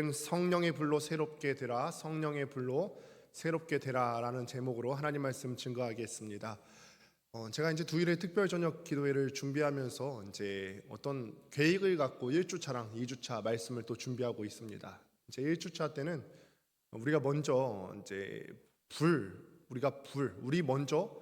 오늘은 성령의 불로 새롭게 되라, 성령의 불로 새롭게 되라라는 제목으로 하나님 말씀 증거하겠습니다. 제가 이제 주일의 특별 저녁 기도회를 준비하면서 이제 어떤 계획을 갖고 1주차랑 2주차 말씀을 또 준비하고 있습니다. 이제 1주차 때는 우리가 먼저 이제 우리 먼저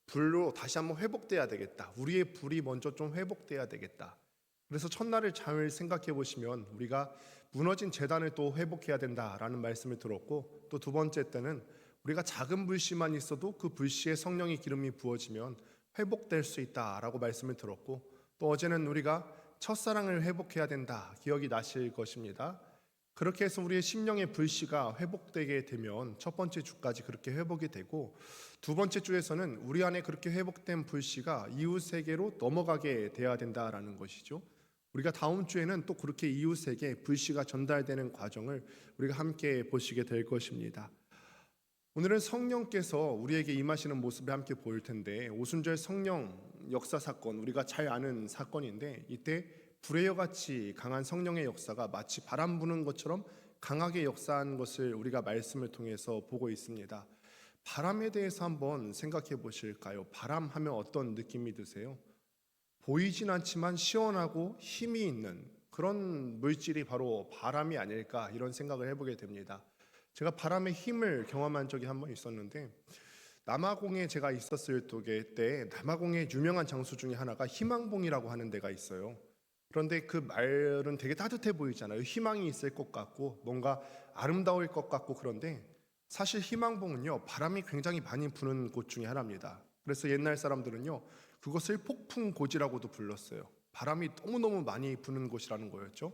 불로 다시 한번 회복돼야 되겠다. 우리의 불이 먼저 좀 회복돼야 되겠다. 그래서 첫날을 잘 생각해 보시면 우리가 무너진 제단을 또 회복해야 된다라는 말씀을 들었고, 또 두 번째 때는 우리가 작은 불씨만 있어도 그 불씨에 성령의 기름이 부어지면 회복될 수 있다라고 말씀을 들었고, 또 어제는 우리가 첫사랑을 회복해야 된다 기억이 나실 것입니다. 그렇게 해서 우리의 심령의 불씨가 회복되게 되면 첫 번째 주까지 그렇게 회복이 되고, 두 번째 주에서는 우리 안에 그렇게 회복된 불씨가 이웃에게로 넘어가게 돼야 된다라는 것이죠. 우리가 다음 주에는 또 그렇게 이웃에게 불씨가 전달되는 과정을 우리가 함께 보시게 될 것입니다. 오늘은 성령께서 우리에게 임하시는 모습을 함께 보일 텐데, 오순절 성령 역사 사건, 우리가 잘 아는 사건인데, 이때 불의 여같이 강한 성령의 역사가 마치 바람 부는 것처럼 강하게 역사한 것을 우리가 말씀을 통해서 보고 있습니다. 바람에 대해서 한번 생각해 보실까요? 바람 하면 어떤 느낌이 드세요? 보이진 않지만 시원하고 힘이 있는 그런 물질이 바로 바람이 아닐까, 이런 생각을 해보게 됩니다. 제가 바람의 힘을 경험한 적이 한 번 있었는데, 남아공에 제가 있었을 때 남아공의 유명한 장소 중에 하나가 희망봉이라고 하는 데가 있어요. 그런데 그 말은 되게 따뜻해 보이잖아요. 희망이 있을 것 같고 뭔가 아름다울 것 같고. 그런데 사실 희망봉은요, 바람이 굉장히 많이 부는 곳 중에 하나입니다. 그래서 옛날 사람들은요, 그것을 폭풍고지라고도 불렀어요. 바람이 너무너무 많이 부는 곳이라는 거였죠.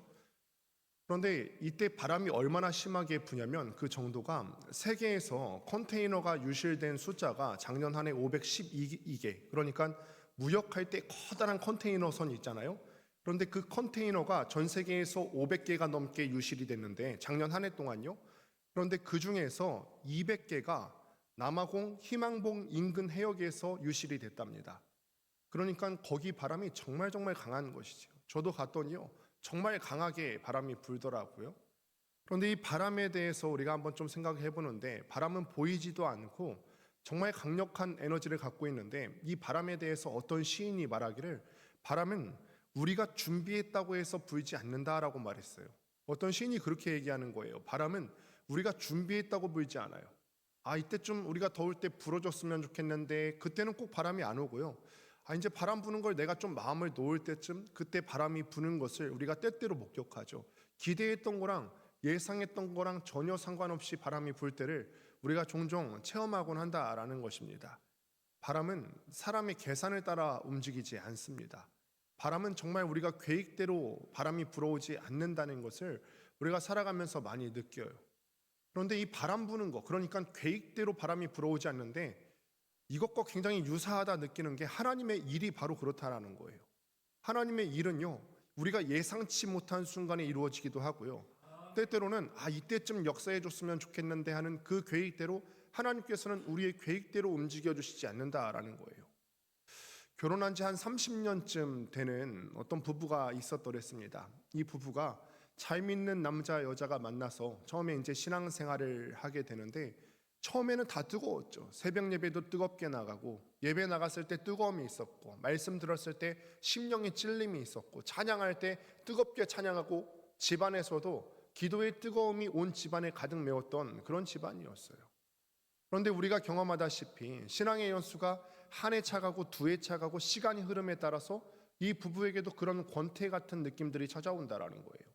그런데 이때 바람이 얼마나 심하게 부냐면, 그 정도가 세계에서 컨테이너가 유실된 숫자가 작년 한 해 512개, 그러니까 무역할 때 커다란 컨테이너선이 있잖아요. 그런데 그 컨테이너가 전 세계에서 500개가 넘게 유실이 됐는데, 작년 한 해 동안요. 그런데 그 중에서 200개가 남아공 희망봉 인근 해역에서 유실이 됐답니다. 그러니까 거기 바람이 정말 강한 것이죠. 저도 갔더니요, 정말 강하게 바람이 불더라고요. 그런데 이 바람에 대해서 우리가 한번 좀 생각해 보는데, 바람은 보이지도 않고 정말 강력한 에너지를 갖고 있는데, 이 바람에 대해서 어떤 시인이 말하기를, 바람은 우리가 준비했다고 해서 불지 않는다라고 말했어요. 어떤 시인이 그렇게 얘기하는 거예요. 바람은 우리가 준비했다고 불지 않아요. 이때쯤 우리가 더울 때 불어줬으면 좋겠는데 그때는 꼭 바람이 안 오고요. 이제 바람 부는 걸 내가 좀 마음을 놓을 때쯤, 그때 바람이 부는 것을 우리가 때때로 목격하죠. 기대했던 거랑 예상했던 거랑 전혀 상관없이 바람이 불 때를 우리가 종종 체험하곤 한다라는 것입니다. 바람은 사람의 계산을 따라 움직이지 않습니다. 바람은 정말 우리가 계획대로 바람이 불어오지 않는다는 것을 우리가 살아가면서 많이 느껴요. 그런데 이 바람 부는 거, 그러니까 계획대로 바람이 불어오지 않는데, 이것과 굉장히 유사하다 느끼는 게 하나님의 일이 바로 그렇다라는 거예요. 하나님의 일은요, 우리가 예상치 못한 순간에 이루어지기도 하고요, 때때로는 이때쯤 역사해 줬으면 좋겠는데 하는 그 계획대로 하나님께서는 우리의 계획대로 움직여 주시지 않는다라는 거예요. 결혼한 지 한 30년쯤 되는 어떤 부부가 있었더랬습니다. 이 부부가 잘 믿는 남자 여자가 만나서 처음에 이제 신앙생활을 하게 되는데, 처음에는 다 뜨거웠죠. 새벽 예배도 뜨겁게 나가고, 예배 나갔을 때 뜨거움이 있었고, 말씀 들었을 때 심령의 찔림이 있었고, 찬양할 때 뜨겁게 찬양하고, 집안에서도 기도의 뜨거움이 온 집안에 가득 메웠던 그런 집안이었어요. 그런데 우리가 경험하다시피 신앙의 연수가 한 해 차가고 두 해 차가고 시간이 흐름에 따라서 이 부부에게도 그런 권태 같은 느낌들이 찾아온다라는 거예요.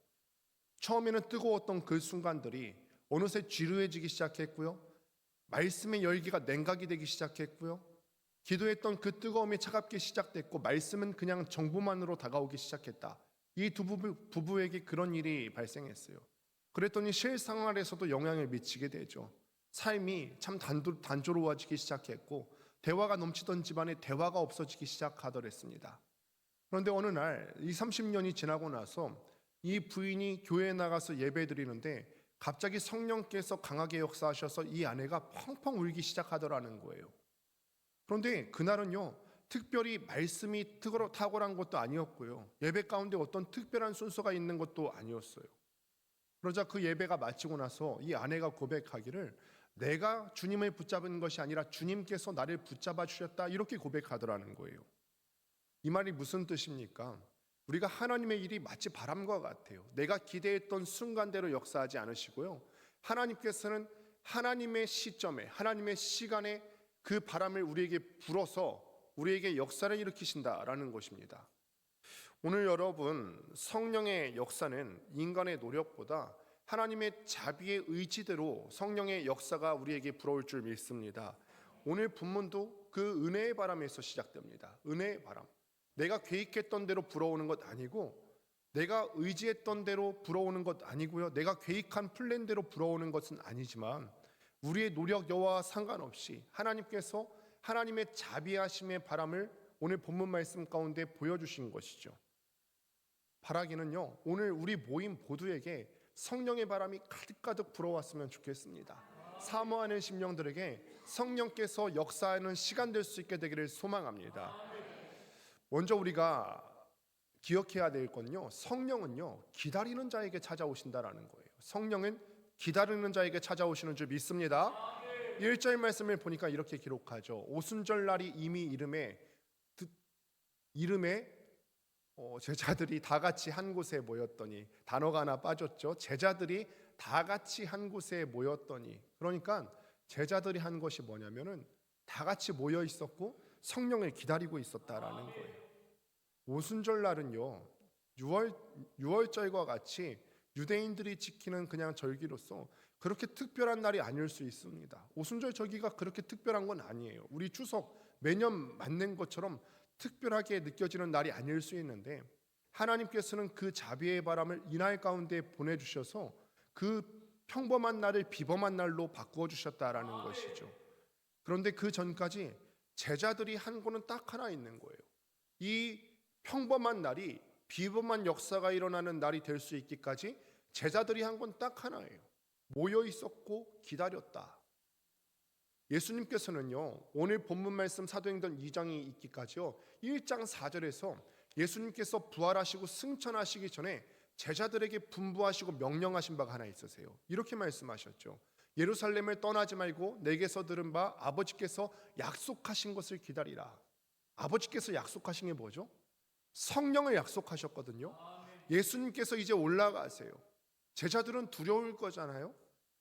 처음에는 뜨거웠던 그 순간들이 어느새 지루해지기 시작했고요, 말씀의 열기가 냉각이 되기 시작했고요, 기도했던 그 뜨거움이 차갑게 시작됐고, 말씀은 그냥 정보만으로 다가오기 시작했다. 이 두 부부에게 그런 일이 발생했어요. 그랬더니 실생활에서도 영향을 미치게 되죠. 삶이 참 단조로워지기 시작했고, 대화가 넘치던 집안에 대화가 없어지기 시작하더랬습니다. 그런데 어느 날 이 30년이 지나고 나서 이 부인이 교회에 나가서 예배 드리는데, 갑자기 성령께서 강하게 역사하셔서 이 아내가 펑펑 울기 시작하더라는 거예요. 그런데 그날은요, 특별히 말씀이 탁월한 것도 아니었고요, 예배 가운데 어떤 특별한 순서가 있는 것도 아니었어요. 그러자 그 예배가 마치고 나서 이 아내가 고백하기를 내가 주님을 붙잡은 것이 아니라 주님께서 나를 붙잡아 주셨다 이렇게 고백하더라는 거예요. 이 말이 무슨 뜻입니까? 우리가 하나님의 일이 마치 바람과 같아요. 내가 기대했던 순간대로 역사하지 않으시고요. 하나님께서는 하나님의 시점에 하나님의 시간에 그 바람을 우리에게 불어서 우리에게 역사를 일으키신다라는 것입니다. 오늘 여러분, 성령의 역사는 인간의 노력보다 하나님의 자비의 의지대로 성령의 역사가 우리에게 불어올 줄 믿습니다. 오늘 본문도 그 은혜의 바람에서 시작됩니다. 은혜의 바람. 내가 계획했던 대로 불어오는 것 아니고, 내가 의지했던 대로 불어오는 것 아니고요, 내가 계획한 플랜대로 불어오는 것은 아니지만 우리의 노력 여하와 상관없이 하나님께서 하나님의 자비하심의 바람을 오늘 본문 말씀 가운데 보여주신 것이죠. 바라기는요, 오늘 우리 모임 모두에게 성령의 바람이 가득가득 불어왔으면 좋겠습니다. 사모하는 심령들에게 성령께서 역사하는 시간 될 수 있게 되기를 소망합니다. 먼저 우리가 기억해야 될 건요, 성령은요 기다리는 자에게 찾아오신다라는 거예요. 성령은 기다리는 자에게 찾아오시는 줄 믿습니다. 1절 말씀을 보니까 이렇게 기록하죠. 오순절날이 이미 이름에 제자들이 다 같이 한 곳에 모였더니, 단어가 하나 빠졌죠. 제자들이 다 같이 한 곳에 모였더니, 그러니까 제자들이 한 것이 뭐냐면은 다 같이 모여 있었고 성령을 기다리고 있었다라는 거예요. 오순절날은요 6월절과 같이 유대인들이 지키는 그냥 절기로서 그렇게 특별한 날이 아닐 수 있습니다. 오순절 절기가 그렇게 특별한 건 아니에요. 우리 추석 매년 맞는 것처럼 특별하게 느껴지는 날이 아닐 수 있는데, 하나님께서는 그 자비의 바람을 이날 가운데 보내주셔서 그 평범한 날을 비범한 날로 바꾸어 주셨다라는 것이죠. 그런데 그 전까지 제자들이 한 거는 딱 하나 있는 거예요. 이 평범한 날이 비범한 역사가 일어나는 날이 될 수 있기까지 제자들이 한 건 딱 하나예요. 모여 있었고 기다렸다. 예수님께서는요, 오늘 본문 말씀 사도행전 2장이 있기까지요, 1장 4절에서 예수님께서 부활하시고 승천하시기 전에 제자들에게 분부하시고 명령하신 바가 하나 있으세요. 이렇게 말씀하셨죠. 예루살렘을 떠나지 말고 내게서 들은 바 아버지께서 약속하신 것을 기다리라. 아버지께서 약속하신 게 뭐죠? 성령을 약속하셨거든요. 예수님께서 이제 올라가세요. 제자들은 두려울 거잖아요.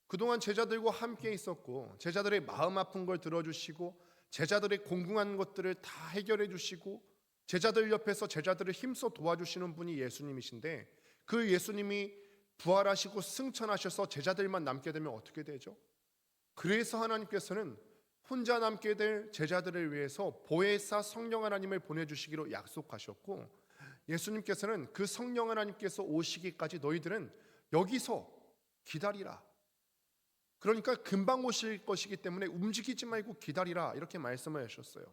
그동안 제자들과 함께 있었고 제자들의 마음 아픈 걸 들어주시고 제자들의 공공한 것들을 다 해결해 주시고 제자들 옆에서 제자들을 힘써 도와주시는 분이 예수님이신데, 그 예수님이 부활하시고 승천하셔서 제자들만 남게 되면 어떻게 되죠? 그래서 하나님께서는 혼자 남게 될 제자들을 위해서 보혜사 성령 하나님을 보내주시기로 약속하셨고, 예수님께서는 그 성령 하나님께서 오시기까지 너희들은 여기서 기다리라. 그러니까 금방 오실 것이기 때문에 움직이지 말고 기다리라, 이렇게 말씀을 하셨어요.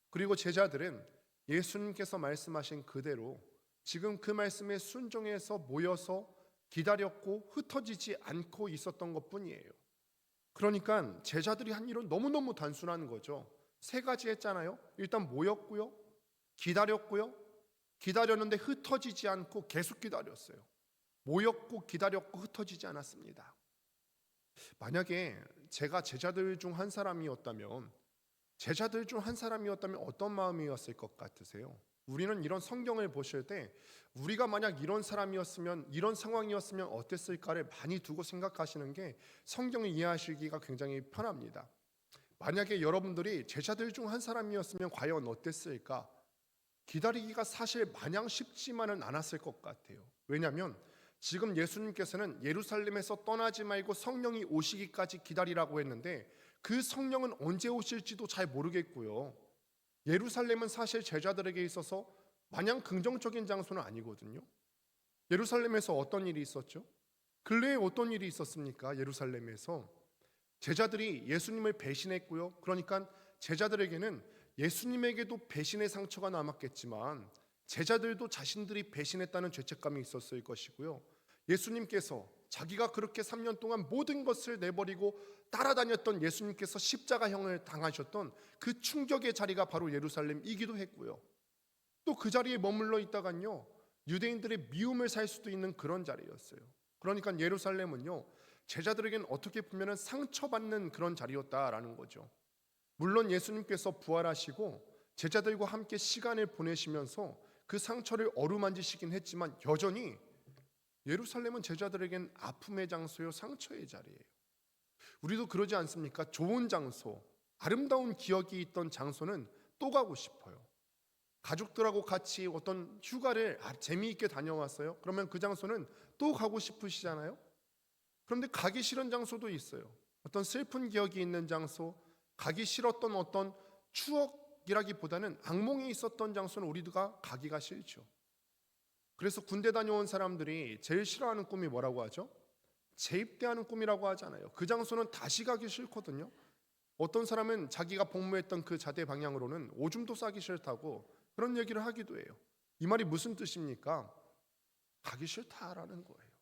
그리고 제자들은 예수님께서 말씀하신 그대로 지금 그 말씀에 순종해서 모여서 기다렸고 흩어지지 않고 있었던 것뿐이에요. 그러니까 제자들이 한 일은 너무너무 단순한 거죠. 세 가지 했잖아요. 일단 모였고요, 기다렸고요, 기다렸는데 흩어지지 않고 계속 기다렸어요. 모였고 기다렸고 흩어지지 않았습니다. 만약에 제가 제자들 중 한 사람이었다면 어떤 마음이었을 것 같으세요? 우리는 이런 성경을 보실 때 우리가 만약 이런 사람이었으면, 이런 상황이었으면 어땠을까를 많이 두고 생각하시는 게 성경을 이해하시기가 굉장히 편합니다. 만약에 여러분들이 제자들 중 한 사람이었으면 과연 어땠을까? 기다리기가 사실 마냥 쉽지만은 않았을 것 같아요. 왜냐하면 지금 예수님께서는 예루살렘에서 떠나지 말고 성령이 오시기까지 기다리라고 했는데, 그 성령은 언제 오실지도 잘 모르겠고요, 예루살렘은 사실 제자들에게 있어서 마냥 긍정적인 장소는 아니거든요. 예루살렘에서 어떤 일이 있었죠? 근래에 어떤 일이 있었습니까? 예루살렘에서 제자들이 예수님을 배신했고요. 그러니까 제자들에게는 예수님에게도 배신의 상처가 남았겠지만 제자들도 자신들이 배신했다는 죄책감이 있었을 것이고요. 예수님께서 자기가 그렇게 3년 동안 모든 것을 내버리고 따라다녔던 예수님께서 십자가형을 당하셨던 그 충격의 자리가 바로 예루살렘이기도 했고요. 또 그 자리에 머물러 있다간요, 유대인들의 미움을 살 수도 있는 그런 자리였어요. 그러니까 예루살렘은요, 제자들에겐 어떻게 보면 상처받는 그런 자리였다라는 거죠. 물론 예수님께서 부활하시고 제자들과 함께 시간을 보내시면서 그 상처를 어루만지시긴 했지만 여전히 예루살렘은 제자들에겐 아픔의 장소요, 상처의 자리예요. 우리도 그러지 않습니까? 좋은 장소, 아름다운 기억이 있던 장소는 또 가고 싶어요. 가족들하고 같이 어떤 휴가를 재미있게 다녀왔어요. 그러면 그 장소는 또 가고 싶으시잖아요. 그런데 가기 싫은 장소도 있어요. 어떤 슬픈 기억이 있는 장소, 가기 싫었던 어떤 추억이라기보다는 악몽이 있었던 장소는 우리가 가기가 싫죠. 그래서 군대 다녀온 사람들이 제일 싫어하는 꿈이 뭐라고 하죠? 재입대하는 꿈이라고 하잖아요. 그 장소는 다시 가기 싫거든요. 어떤 사람은 자기가 복무했던 그 자대 방향으로는 오줌도 싸기 싫다고 그런 얘기를 하기도 해요. 이 말이 무슨 뜻입니까? 가기 싫다라는 거예요.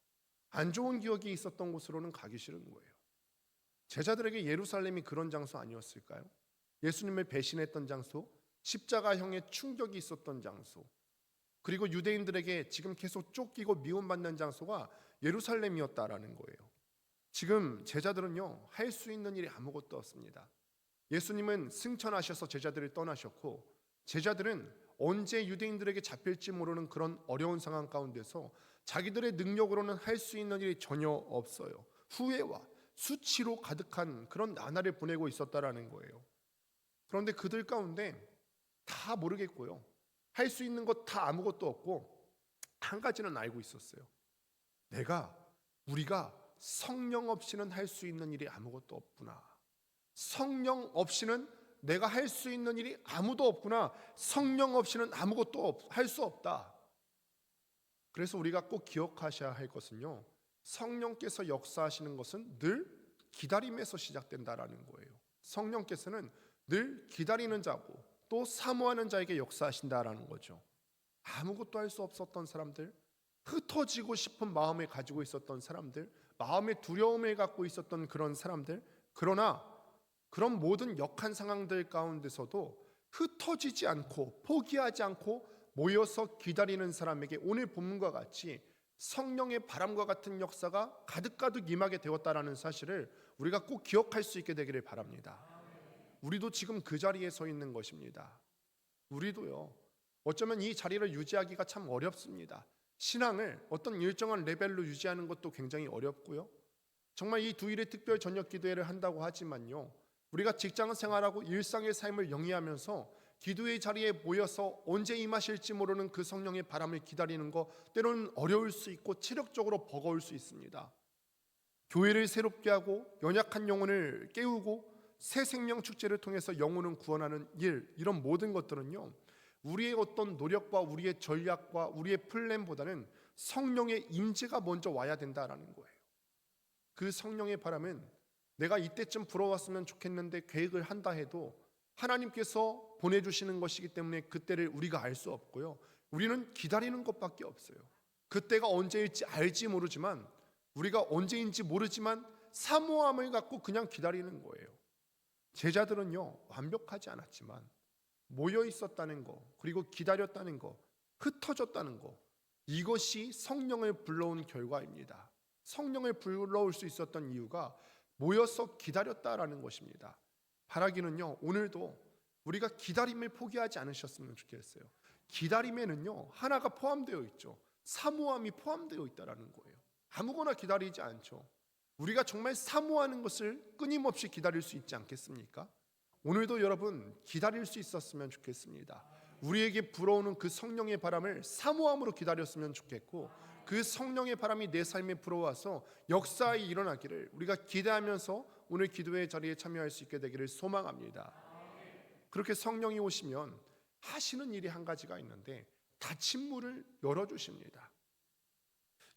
안 좋은 기억이 있었던 곳으로는 가기 싫은 거예요. 제자들에게 예루살렘이 그런 장소 아니었을까요? 예수님을 배신했던 장소, 십자가형의 충격이 있었던 장소, 그리고 유대인들에게 지금 계속 쫓기고 미움받는 장소가 예루살렘이었다라는 거예요. 지금 제자들은요, 할 수 있는 일이 아무것도 없습니다. 예수님은 승천하셔서 제자들을 떠나셨고, 제자들은 언제 유대인들에게 잡힐지 모르는 그런 어려운 상황 가운데서 자기들의 능력으로는 할 수 있는 일이 전혀 없어요. 후회와 수치로 가득한 그런 나날을 보내고 있었다라는 거예요. 그런데 그들 가운데 다 모르겠고요, 할 수 있는 것 다 아무것도 없고, 한 가지는 알고 있었어요. 우리가 성령 없이는 할 수 있는 일이 아무것도 없구나. 성령 없이는 내가 할 수 있는 일이 아무도 없구나. 성령 없이는 아무것도 할 수 없다. 그래서 우리가 꼭 기억하셔야 할 것은요, 성령께서 역사하시는 것은 늘 기다림에서 시작된다라는 거예요. 성령께서는 늘 기다리는 자고 또 사모하는 자에게 역사하신다라는 거죠. 아무것도 할 수 없었던 사람들, 흩어지고 싶은 마음을 가지고 있었던 사람들, 마음의 두려움을 갖고 있었던 그런 사람들, 그러나 그런 모든 역한 상황들 가운데서도 흩어지지 않고 포기하지 않고 모여서 기다리는 사람에게 오늘 본문과 같이 성령의 바람과 같은 역사가 가득가득 임하게 되었다라는 사실을 우리가 꼭 기억할 수 있게 되기를 바랍니다. 우리도 지금 그 자리에 서 있는 것입니다. 우리도요, 어쩌면 이 자리를 유지하기가 참 어렵습니다. 신앙을 어떤 일정한 레벨로 유지하는 것도 굉장히 어렵고요, 정말 이 두일의 특별 저녁 기도회를 한다고 하지만요, 우리가 직장 생활하고 일상의 삶을 영위하면서 기도의 자리에 모여서 언제 임하실지 모르는 그 성령의 바람을 기다리는 거 때로는 어려울 수 있고 체력적으로 버거울 수 있습니다. 교회를 새롭게 하고 연약한 영혼을 깨우고 새 생명 축제를 통해서 영혼을 구원하는 일, 이런 모든 것들은요, 우리의 어떤 노력과 우리의 전략과 우리의 플랜보다는 성령의 임재가 먼저 와야 된다라는 거예요. 그 성령의 바람은 내가 이때쯤 불어왔으면 좋겠는데 계획을 한다 해도 하나님께서 보내주시는 것이기 때문에 그때를 우리가 알 수 없고요, 우리는 기다리는 것밖에 없어요. 그때가 언제일지 알지 모르지만, 우리가 언제인지 모르지만 사모함을 갖고 그냥 기다리는 거예요. 제자들은요, 완벽하지 않았지만 모여 있었다는 거, 그리고 기다렸다는 거, 흩어졌다는 거, 이것이 성령을 불러온 결과입니다. 성령을 불러올 수 있었던 이유가 모여서 기다렸다라는 것입니다. 바라기는요, 오늘도 우리가 기다림을 포기하지 않으셨으면 좋겠어요. 기다림에는요, 하나가 포함되어 있죠. 사모함이 포함되어 있다라는 거예요. 아무거나 기다리지 않죠. 우리가 정말 사모하는 것을 끊임없이 기다릴 수 있지 않겠습니까? 오늘도 여러분 기다릴 수 있었으면 좋겠습니다. 우리에게 불어오는 그 성령의 바람을 사모함으로 기다렸으면 좋겠고, 그 성령의 바람이 내 삶에 불어와서 역사에 일어나기를 우리가 기대하면서 오늘 기도의 자리에 참여할 수 있게 되기를 소망합니다. 그렇게 성령이 오시면 하시는 일이 한 가지가 있는데 닫힌 문을 열어주십니다.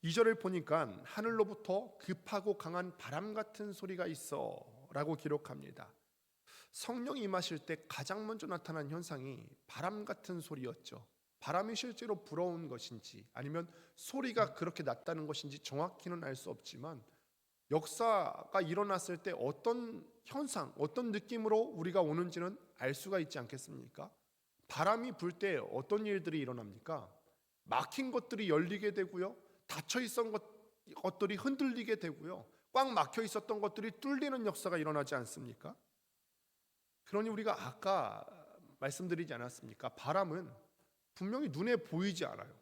2절을 보니까 하늘로부터 급하고 강한 바람 같은 소리가 있어 라고 기록합니다. 성령이 임하실 때 가장 먼저 나타난 현상이 바람 같은 소리였죠. 바람이 실제로 불어온 것인지 아니면 소리가 그렇게 났다는 것인지 정확히는 알 수 없지만, 역사가 일어났을 때 어떤 현상, 어떤 느낌으로 우리가 오는지는 알 수가 있지 않겠습니까? 바람이 불 때 어떤 일들이 일어납니까? 막힌 것들이 열리게 되고요, 닫혀 있었던 것들이 흔들리게 되고요. 꽉 막혀 있었던 것들이 뚫리는 역사가 일어나지 않습니까? 그러니 우리가 아까 말씀드리지 않았습니까? 바람은 분명히 눈에 보이지 않아요.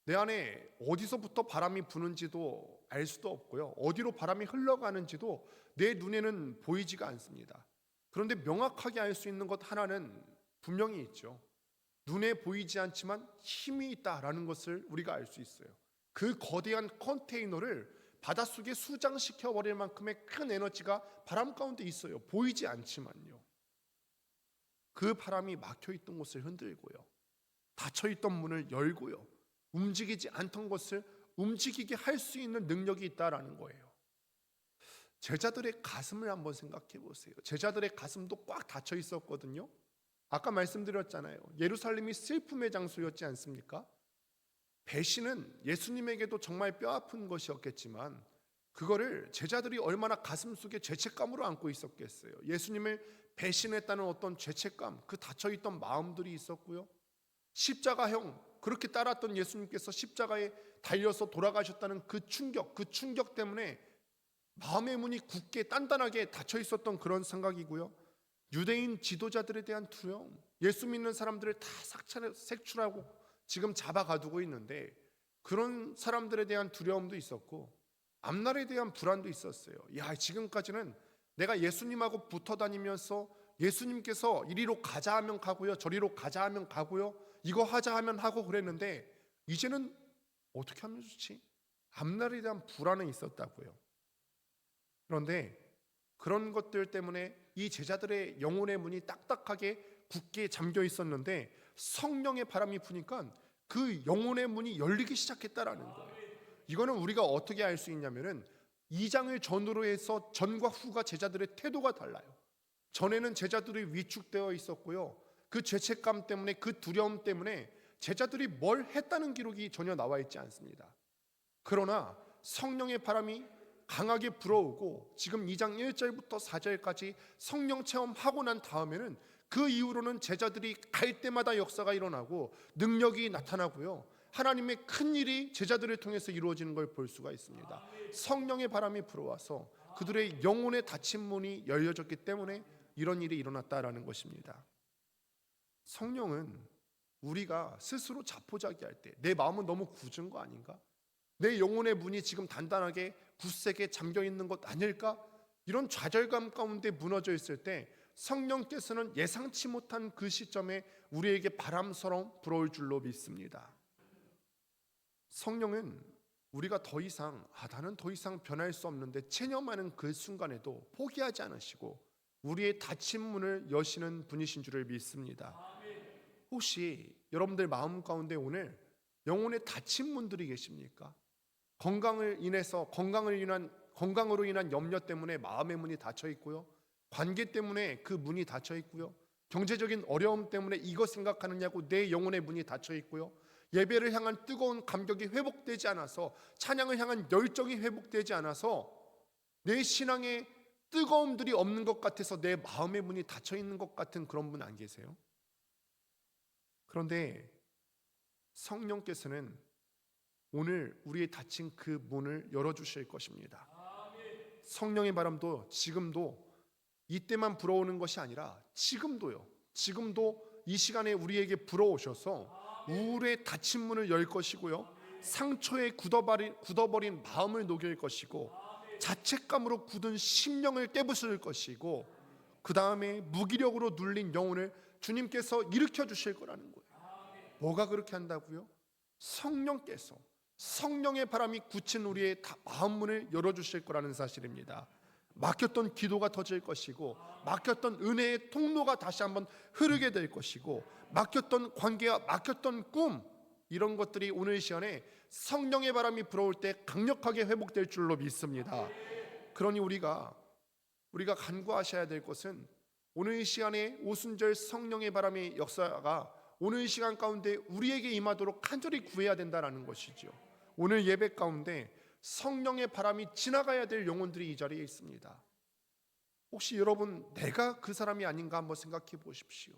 내 안에 어디서부터 바람이 부는지도 알 수도 없고요. 어디로 바람이 흘러가는지도 내 눈에는 보이지가 않습니다. 그런데 명확하게 알 수 있는 것 하나는 분명히 있죠. 눈에 보이지 않지만 힘이 있다라는 것을 우리가 알 수 있어요. 그 거대한 컨테이너를 바닷속에 수장시켜 버릴 만큼의 큰 에너지가 바람 가운데 있어요. 보이지 않지만요. 그 바람이 막혀 있던 곳을 흔들고요. 닫혀 있던 문을 열고요. 움직이지 않던 것을 움직이게 할 수 있는 능력이 있다라는 거예요. 제자들의 가슴을 한번 생각해 보세요. 제자들의 가슴도 꽉 닫혀 있었거든요. 아까 말씀드렸잖아요. 예루살렘이 슬픔의 장소였지 않습니까? 배신은 예수님에게도 정말 뼈아픈 것이었겠지만 그거를 제자들이 얼마나 가슴속에 죄책감으로 안고 있었겠어요. 예수님을 배신했다는 어떤 죄책감, 그 닫혀있던 마음들이 있었고요. 십자가형, 그렇게 따랐던 예수님께서 십자가에 달려서 돌아가셨다는 그 충격 때문에 마음의 문이 굳게 단단하게 닫혀 있었던 그런 생각이고요. 유대인 지도자들에 대한 두려움, 예수 믿는 사람들을 다 색출하고 지금 잡아가두고 있는데 그런 사람들에 대한 두려움도 있었고 앞날에 대한 불안도 있었어요. 야, 지금까지는 내가 예수님하고 붙어 다니면서 예수님께서 이리로 가자 하면 가고요, 저리로 가자 하면 가고요, 이거 하자 하면 하고 그랬는데 이제는 어떻게 하면 좋지? 앞날에 대한 불안은 있었다고요. 그런데 그런 것들 때문에 이 제자들의 영혼의 문이 딱딱하게 굳게 잠겨 있었는데 성령의 바람이 부니까 그 영혼의 문이 열리기 시작했다라는 거예요. 이거는 우리가 어떻게 알 수 있냐면은 2장을 전후로 해서 전과 후가 제자들의 태도가 달라요. 전에는 제자들이 위축되어 있었고요. 그 죄책감 때문에, 그 두려움 때문에 제자들이 뭘 했다는 기록이 전혀 나와 있지 않습니다. 그러나 성령의 바람이 강하게 불어오고 지금 2장 1절부터 4절까지 성령 체험하고 난 다음에는 그 이후로는 제자들이 갈 때마다 역사가 일어나고 능력이 나타나고요. 하나님의 큰 일이 제자들을 통해서 이루어지는 걸 볼 수가 있습니다. 성령의 바람이 불어와서 그들의 영혼의 닫힌 문이 열려졌기 때문에 이런 일이 일어났다라는 것입니다. 성령은 우리가 스스로 자포자기할 때 내 마음은 너무 굳은 거 아닌가? 내 영혼의 문이 지금 단단하게 굳세게 잠겨 있는 것 아닐까? 이런 좌절감 가운데 무너져 있을 때 성령께서는 예상치 못한 그 시점에 우리에게 바람처럼 불어올 줄로 믿습니다. 성령은 우리가 더 이상 나는 더 이상 변할 수 없는데 체념하는 그 순간에도 포기하지 않으시고 우리의 닫힌 문을 여시는 분이신 줄을 믿습니다. 혹시 여러분들 마음 가운데 오늘 영혼의 닫힌 문들이 계십니까? 건강으로 인한 염려 때문에 마음의 문이 닫혀 있고요. 관계 때문에 그 문이 닫혀 있고요. 경제적인 어려움 때문에 이거 생각하느냐고 내 영혼의 문이 닫혀 있고요. 예배를 향한 뜨거운 감격이 회복되지 않아서, 찬양을 향한 열정이 회복되지 않아서 내 신앙에 뜨거움들이 없는 것 같아서 내 마음의 문이 닫혀 있는 것 같은 그런 분 안 계세요? 그런데 성령께서는 오늘 우리의 닫힌 그 문을 열어주실 것입니다. 성령의 바람도 지금도 이때만 불어오는 것이 아니라 지금도 이 시간에 우리에게 불어오셔서 우울의 닫힌 문을 열 것이고요, 상처에 굳어버린 마음을 녹일 것이고, 자책감으로 굳은 심령을 깨부술 것이고, 그 다음에 무기력으로 눌린 영혼을 주님께서 일으켜 주실 거라는 거예요. 뭐가 그렇게 한다고요? 성령께서, 성령의 바람이 굳힌 우리의 마음문을 열어주실 거라는 사실입니다. 막혔던 기도가 터질 것이고, 막혔던 은혜의 통로가 다시 한번 흐르게 될 것이고, 막혔던 관계와 막혔던 꿈, 이런 것들이 오늘 시간에 성령의 바람이 불어올 때 강력하게 회복될 줄로 믿습니다. 그러니 우리가 간구하셔야 될 것은 오늘 이 시간에 오순절 성령의 바람의 역사가 오늘 이 시간 가운데 우리에게 임하도록 간절히 구해야 된다는 것이죠. 오늘 예배 가운데 성령의 바람이 지나가야 될 영혼들이 이 자리에 있습니다. 혹시 여러분 내가 그 사람이 아닌가 한번 생각해 보십시오.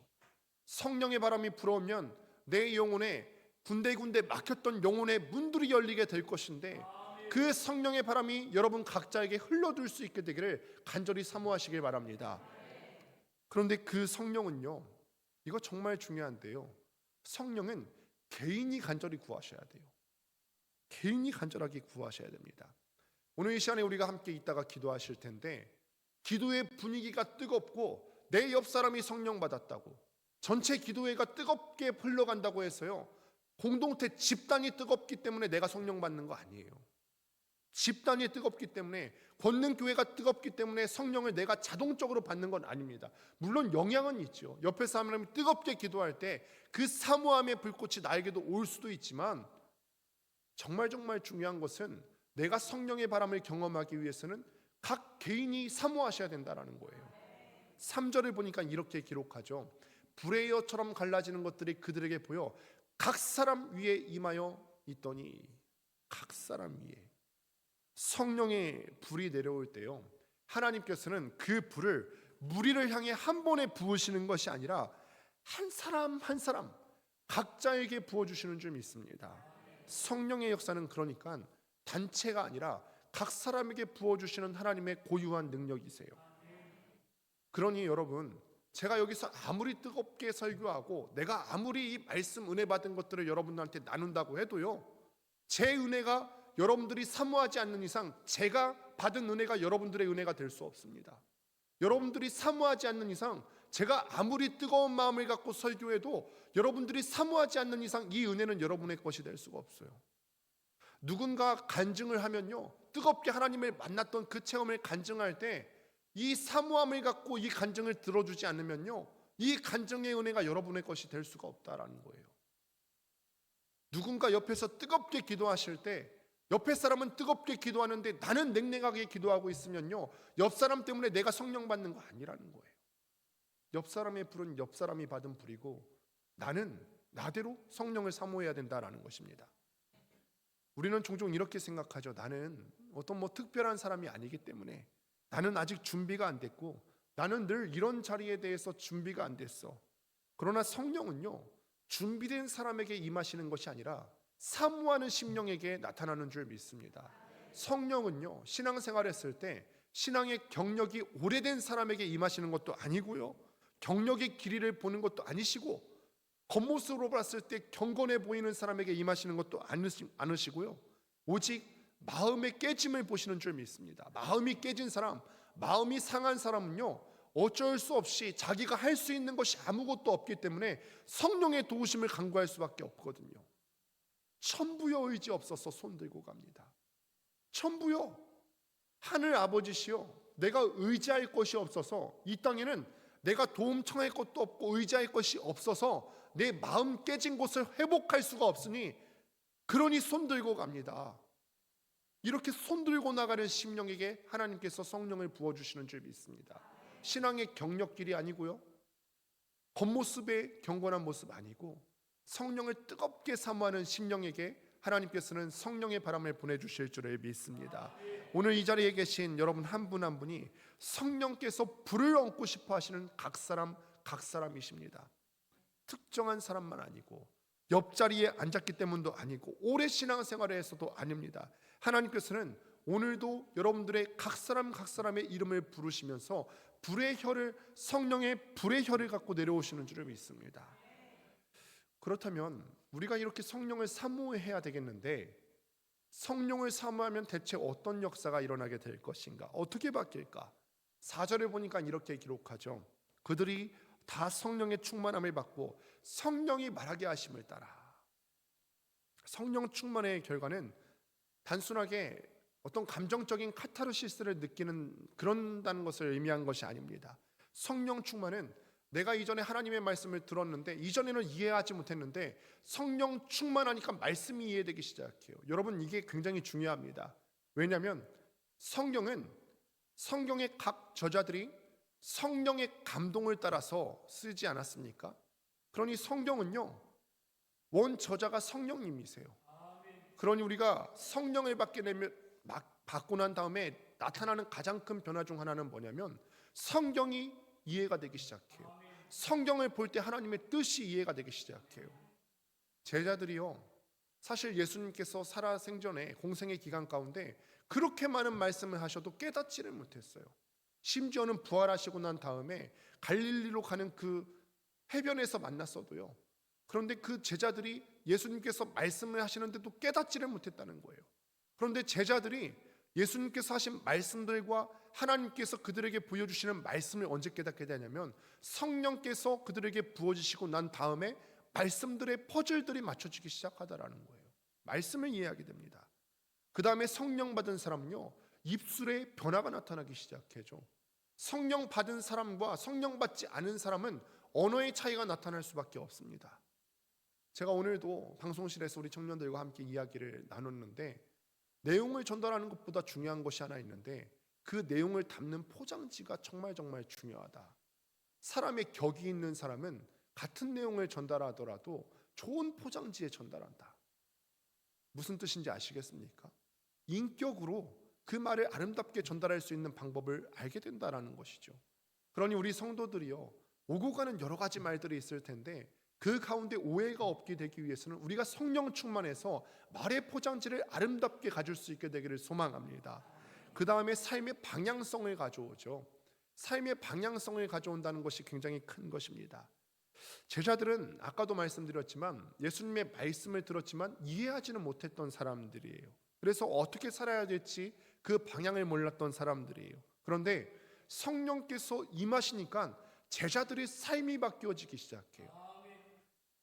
성령의 바람이 불어오면 내 영혼에 군데군데 막혔던 영혼의 문들이 열리게 될 것인데, 그 성령의 바람이 여러분 각자에게 흘러들 수 있게 되기를 간절히 사모하시길 바랍니다. 그런데 그 성령은요, 이거 정말 중요한데요, 성령은 개인이 간절히 구하셔야 돼요. 개인이 간절하게 구하셔야 됩니다. 오늘 이 시간에 우리가 함께 있다가 기도하실 텐데, 기도의 분위기가 뜨겁고 내 옆 사람이 성령 받았다고, 전체 기도회가 뜨겁게 흘러간다고 해서요, 공동체 집단이 뜨겁기 때문에 내가 성령 받는 거 아니에요. 집단이 뜨겁기 때문에, 권능교회가 뜨겁기 때문에 성령을 내가 자동적으로 받는 건 아닙니다. 물론 영향은 있죠. 옆에 사람이 뜨겁게 기도할 때 그 사모함의 불꽃이 나에게도 올 수도 있지만, 정말 중요한 것은 내가 성령의 바람을 경험하기 위해서는 각 개인이 사모하셔야 된다는 거예요. 3절을 보니까 이렇게 기록하죠. 불의 여처럼 갈라지는 것들이 그들에게 보여 각 사람 위에 임하여 있더니, 각 사람 위에 성령의 불이 내려올 때요, 하나님께서는 그 불을 무리를 향해 한 번에 부으시는 것이 아니라 한 사람 한 사람 각자에게 부어주시는 줄 믿습니다. 성령의 역사는 그러니까 단체가 아니라 각 사람에게 부어주시는 하나님의 고유한 능력이세요. 그러니 여러분, 제가 여기서 아무리 뜨겁게 설교하고 내가 아무리 이 말씀 은혜 받은 것들을 여러분들한테 나눈다고 해도요, 제 은혜가 여러분들이 사모하지 않는 이상 제가 받은 은혜가 여러분들의 은혜가 될 수 없습니다. 여러분들이 사모하지 않는 이상 제가 아무리 뜨거운 마음을 갖고 설교해도 여러분들이 사모하지 않는 이상 이 은혜는 여러분의 것이 될 수가 없어요. 누군가 간증을 하면요, 뜨겁게 하나님을 만났던 그 체험을 간증할 때 이 사모함을 갖고 이 간증을 들어주지 않으면요, 이 간증의 은혜가 여러분의 것이 될 수가 없다라는 거예요. 누군가 옆에서 뜨겁게 기도하실 때 옆에 사람은 뜨겁게 기도하는데 나는 냉랭하게 기도하고 있으면요, 옆 사람 때문에 내가 성령 받는 거 아니라는 거예요. 옆 사람의 불은 옆 사람이 받은 불이고 나는 나대로 성령을 사모해야 된다라는 것입니다. 우리는 종종 이렇게 생각하죠. 나는 어떤 특별한 사람이 아니기 때문에, 나는 아직 준비가 안 됐고, 나는 늘 이런 자리에 대해서 준비가 안 됐어. 그러나 성령은요, 준비된 사람에게 임하시는 것이 아니라 사모하는 심령에게 나타나는 줄 믿습니다. 성령은요, 신앙생활 했을 때 신앙의 경력이 오래된 사람에게 임하시는 것도 아니고요, 경력의 길이를 보는 것도 아니시고, 겉모습으로 봤을 때 경건해 보이는 사람에게 임하시는 것도 않으시고요, 오직 마음의 깨짐을 보시는 줄 믿습니다. 마음이 깨진 사람, 마음이 상한 사람은요, 어쩔 수 없이 자기가 할 수 있는 것이 아무것도 없기 때문에 성령의 도우심을 간구할 수밖에 없거든요. 천부여 의지 없어서 손들고 갑니다. 천부여, 하늘 아버지시여, 내가 의지할 것이 없어서, 이 땅에는 내가 도움 청할 것도 없고 의지할 것이 없어서 내 마음 깨진 곳을 회복할 수가 없으니 그러니 손들고 갑니다. 이렇게 손들고 나가는 심령에게 하나님께서 성령을 부어주시는 줄 믿습니다. 신앙의 경력길이 아니고요, 겉모습의 경건한 모습 아니고, 성령을 뜨겁게 사모하는 심령에게 하나님께서는 성령의 바람을 보내주실 줄을 믿습니다. 오늘 이 자리에 계신 여러분 한 분 한 분이 성령께서 불을 얹고 싶어 하시는 각 사람이십니다. 특정한 사람만 아니고, 옆자리에 앉았기 때문도 아니고, 오래 신앙생활을 해서도 아닙니다. 하나님께서는 오늘도 여러분들의 각 사람의 이름을 부르시면서 불의 혀를, 성령의 불의 혀를 갖고 내려오시는 줄을 믿습니다. 그렇다면 우리가 이렇게 성령을 사모해야 되겠는데, 성령을 사모하면 대체 어떤 역사가 일어나게 될 것인가? 어떻게 바뀔까? 4절에 보니까 이렇게 기록하죠. 그들이 다 성령의 충만함을 받고 성령이 말하게 하심을 따라. 성령 충만의 결과는 단순하게 어떤 감정적인 카타르시스를 느끼는 그런다는 것을 의미한 것이 아닙니다. 성령 충만은 내가 이전에 하나님의 말씀을 들었는데 이전에는 이해하지 못했는데 성령 충만하니까 말씀이 이해되기 시작해요. 여러분, 이게 굉장히 중요합니다. 왜냐하면 성경은, 성경의 각 저자들이 성령의 감동을 따라서 쓰지 않았습니까? 그러니 성경은요, 원 저자가 성령님이세요. 그러니 우리가 성령을 받고 난 다음에 나타나는 가장 큰 변화 중 하나는 뭐냐면 성경이 이해가 되기 시작해요. 성경을 볼 때 하나님의 뜻이 이해가 되기 시작해요. 제자들이요, 사실 예수님께서 살아생전에 공생의 기간 가운데 그렇게 많은 말씀을 하셔도 깨닫지를 못했어요. 심지어는 부활하시고 난 다음에 갈릴리로 가는 그 해변에서 만났어도요. 그런데 그 제자들이 예수님께서 말씀을 하시는데도 깨닫지를 못했다는 거예요. 그런데 제자들이 예수님께서 하신 말씀들과 하나님께서 그들에게 보여주시는 말씀을 언제 깨닫게 되냐면 성령께서 그들에게 부어주시고 난 다음에 말씀들의 퍼즐들이 맞춰지기 시작하다라는 거예요. 말씀을 이해하게 됩니다. 그 다음에 성령 받은 사람은요, 입술에 변화가 나타나기 시작해죠. 성령 받은 사람과 성령 받지 않은 사람은 언어의 차이가 나타날 수밖에 없습니다. 제가 오늘도 방송실에서 우리 청년들과 함께 이야기를 나눴는데, 내용을 전달하는 것보다 중요한 것이 하나 있는데 그 내용을 담는 포장지가 정말 중요하다. 사람의 격이 있는 사람은 같은 내용을 전달하더라도 좋은 포장지에 전달한다. 무슨 뜻인지 아시겠습니까? 인격으로 그 말을 아름답게 전달할 수 있는 방법을 알게 된다는 것이죠. 그러니 우리 성도들이요, 오고 가는 여러 가지 말들이 있을 텐데 그 가운데 오해가 없게 되기 위해서는 우리가 성령 충만해서 말의 포장지를 아름답게 가질 수 있게 되기를 소망합니다. 그 다음에 삶의 방향성을 가져오죠. 삶의 방향성을 가져온다는 것이 굉장히 큰 것입니다. 제자들은 아까도 말씀드렸지만 예수님의 말씀을 들었지만 이해하지는 못했던 사람들이에요. 그래서 어떻게 살아야 될지 그 방향을 몰랐던 사람들이에요. 그런데 성령께서 임하시니까 제자들의 삶이 바뀌어지기 시작해요.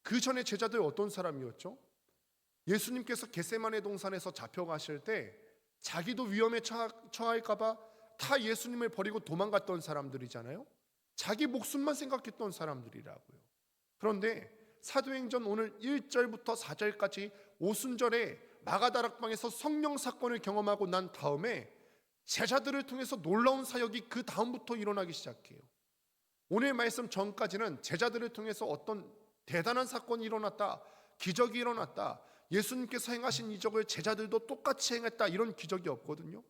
그 전에 제자들 어떤 사람이었죠? 예수님께서 겟세마네 동산에서 잡혀가실 때 자기도 위험에 처할까봐 다 예수님을 버리고 도망갔던 사람들이잖아요. 자기 목숨만 생각했던 사람들이라고요. 그런데 사도행전 오늘 1절부터 4절까지 오순절에 마가다락방에서 성령 사건을 경험하고 난 다음에 제자들을 통해서 놀라운 사역이 그 다음부터 일어나기 시작해요. 오늘 말씀 전까지는 제자들을 통해서 어떤 대단한 사건이 일어났다, 기적이 일어났다, 예수님께서 행하신 이적을 제자들도 똑같이 행했다, 이런 기적이 없거든요.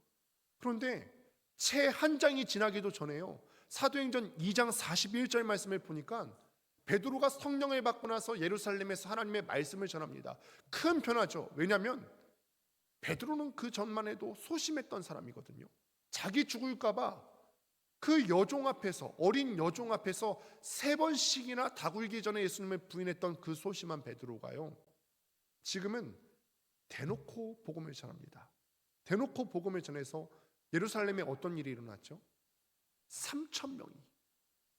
그런데 채 한 장이 지나기도 전에요, 사도행전 2장 41절 말씀을 보니까 베드로가 성령을 받고 나서 예루살렘에서 하나님의 말씀을 전합니다. 큰 변화죠. 왜냐하면 베드로는 그 전만 해도 소심했던 사람이거든요. 자기 죽을까봐 그 여종 앞에서, 어린 여종 앞에서 3번씩이나 다굴기 전에 예수님을 부인했던 그 소심한 베드로가요, 지금은 대놓고 복음을 전합니다. 대놓고 복음을 전해서 예루살렘에 어떤 일이 일어났죠? 3,000명이,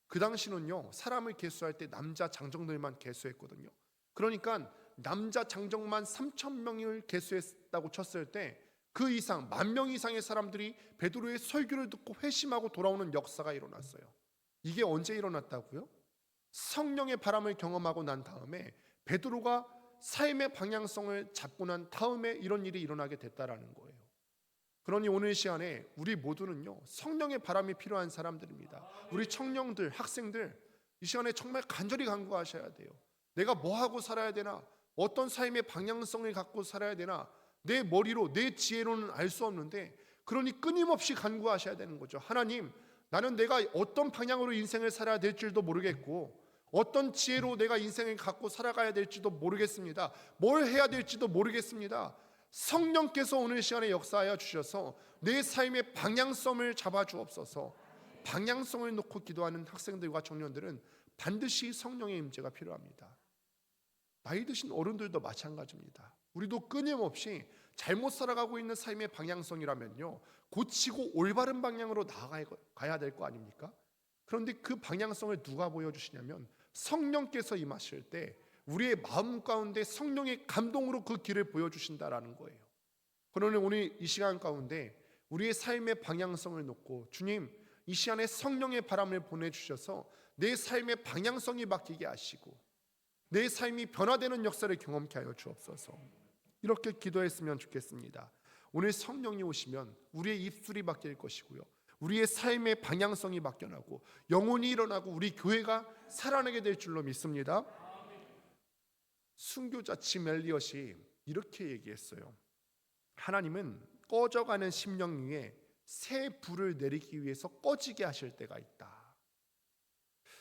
그 당시는요 사람을 계수할 때 남자 장정들만 계수했거든요. 그러니까 남자 장정만 3,000명을 계수했다고 쳤을 때 그 이상 10,000명 이상의 사람들이 베드로의 설교를 듣고 회심하고 돌아오는 역사가 일어났어요. 이게 언제 일어났다고요? 성령의 바람을 경험하고 난 다음에 베드로가 삶의 방향성을 잡고 난 다음에 이런 일이 일어나게 됐다라는 거예요. 그러니 오늘 시간에 우리 모두는요 성령의 바람이 필요한 사람들입니다. 우리 청년들, 학생들, 이 시간에 정말 간절히 간구하셔야 돼요. 내가 뭐 하고 살아야 되나? 어떤 삶의 방향성을 갖고 살아야 되나? 내 머리로, 내 지혜로는 알 수 없는데, 그러니 끊임없이 간구하셔야 되는 거죠. 하나님, 나는 내가 어떤 방향으로 인생을 살아야 될지도 모르겠고 어떤 지혜로 내가 인생을 갖고 살아가야 될지도 모르겠습니다. 뭘 해야 될지도 모르겠습니다. 성령께서 오늘 시간에 역사하여 주셔서 내 삶의 방향성을 잡아 주옵소서. 방향성을 놓고 기도하는 학생들과 청년들은 반드시 성령의 임재가 필요합니다. 나이 드신 어른들도 마찬가지입니다. 우리도 끊임없이 잘못 살아가고 있는 삶의 방향성이라면요 고치고 올바른 방향으로 나아가야 될 거 아닙니까? 그런데 그 방향성을 누가 보여주시냐면 성령께서 임하실 때 우리의 마음 가운데 성령의 감동으로 그 길을 보여주신다라는 거예요. 그러니 오늘 이 시간 가운데 우리의 삶의 방향성을 놓고, 주님, 이 시간에 성령의 바람을 보내주셔서 내 삶의 방향성이 바뀌게 하시고 내 삶이 변화되는 역사를 경험케 하여 주옵소서. 이렇게 기도했으면 좋겠습니다. 오늘 성령이 오시면 우리의 입술이 바뀔 것이고요, 우리의 삶의 방향성이 바뀌어나고 영혼이 일어나고 우리 교회가 살아나게 될 줄로 믿습니다. 순교자 짐 엘리엇이 이렇게 얘기했어요. 하나님은 꺼져가는 심령 위에 새 불을 내리기 위해서 꺼지게 하실 때가 있다.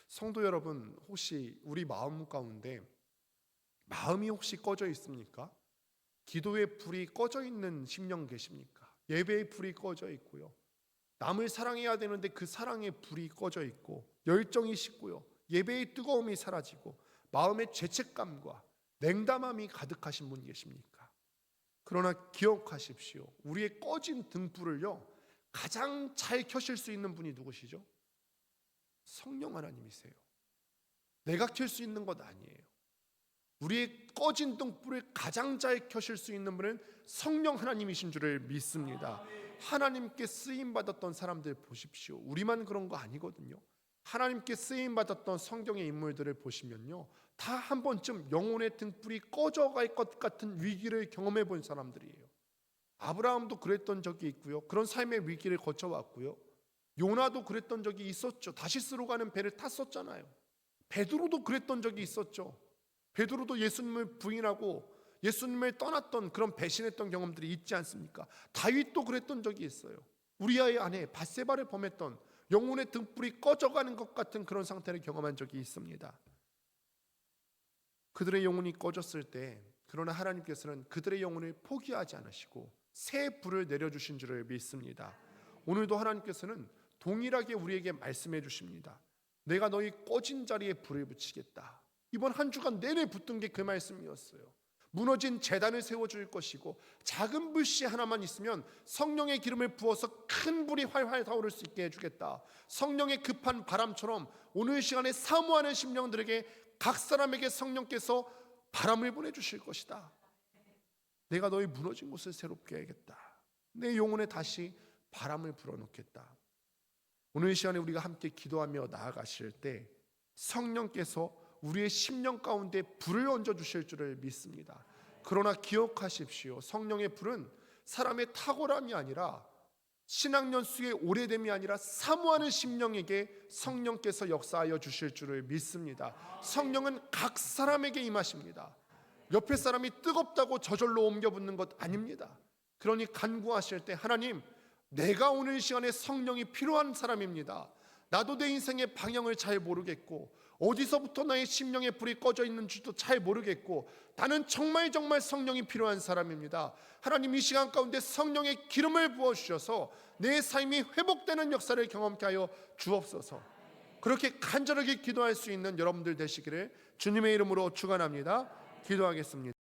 성도 여러분, 혹시 우리 마음 가운데 마음이 혹시 꺼져 있습니까? 기도의 불이 꺼져 있는 심령 계십니까? 예배의 불이 꺼져 있고요. 남을 사랑해야 되는데 그 사랑의 불이 꺼져 있고 열정이 식고요. 예배의 뜨거움이 사라지고 마음의 죄책감과 냉담함이 가득하신 분 계십니까? 그러나 기억하십시오. 우리의 꺼진 등불을요 가장 잘 켜실 수 있는 분이 누구시죠? 성령 하나님이세요. 내가 켤 수 있는 것 아니에요. 우리의 꺼진 등불을 가장 잘 켜실 수 있는 분은 성령 하나님이신 줄을 믿습니다. 하나님께 쓰임 받았던 사람들 보십시오. 우리만 그런 거 아니거든요. 하나님께 쓰임 받았던 성경의 인물들을 보시면요, 다 한 번쯤 영혼의 등불이 꺼져갈 것 같은 위기를 경험해 본 사람들이에요. 아브라함도 그랬던 적이 있고요. 그런 삶의 위기를 거쳐왔고요. 요나도 그랬던 적이 있었죠. 다시스로 가는 배를 탔었잖아요. 베드로도 그랬던 적이 있었죠. 베드로도 예수님을 부인하고 예수님을 떠났던 그런 배신했던 경험들이 있지 않습니까? 다윗도 그랬던 적이 있어요. 우리아의 아내 밧세바를 범했던 영혼의 등불이 꺼져가는 것 같은 그런 상태를 경험한 적이 있습니다. 그들의 영혼이 꺼졌을 때 그러나 하나님께서는 그들의 영혼을 포기하지 않으시고 새 불을 내려주신 줄을 믿습니다. 오늘도 하나님께서는 동일하게 우리에게 말씀해 주십니다. 내가 너희 꺼진 자리에 불을 붙이겠다. 이번 한 주간 내내 붙든 게 그 말씀이었어요. 무너진 제단을 세워줄 것이고 작은 불씨 하나만 있으면 성령의 기름을 부어서 큰 불이 활활 타오를 수 있게 해주겠다. 성령의 급한 바람처럼 오늘 시간에 사모하는 심령들에게 각 사람에게 성령께서 바람을 보내주실 것이다. 내가 너희 무너진 곳을 새롭게 하겠다. 내 영혼에 다시 바람을 불어넣겠다. 오늘 시간에 우리가 함께 기도하며 나아가실 때 성령께서 우리의 심령 가운데 불을 얹어주실 줄을 믿습니다. 그러나 기억하십시오. 성령의 불은 사람의 탁월함이 아니라 신앙연수의 오래됨이 아니라 사모하는 심령에게 성령께서 역사하여 주실 줄을 믿습니다. 성령은 각 사람에게 임하십니다. 옆에 사람이 뜨겁다고 저절로 옮겨 붙는 것 아닙니다. 그러니 간구하실 때 하나님, 내가 오늘 시간에 성령이 필요한 사람입니다. 나도 내 인생의 방향을 잘 모르겠고 어디서부터 나의 심령의 불이 꺼져 있는지도 잘 모르겠고 나는 정말 성령이 필요한 사람입니다. 하나님, 이 시간 가운데 성령의 기름을 부어주셔서 내 삶이 회복되는 역사를 경험케 하여 주옵소서. 그렇게 간절하게 기도할 수 있는 여러분들 되시기를 주님의 이름으로 축원합니다. 기도하겠습니다.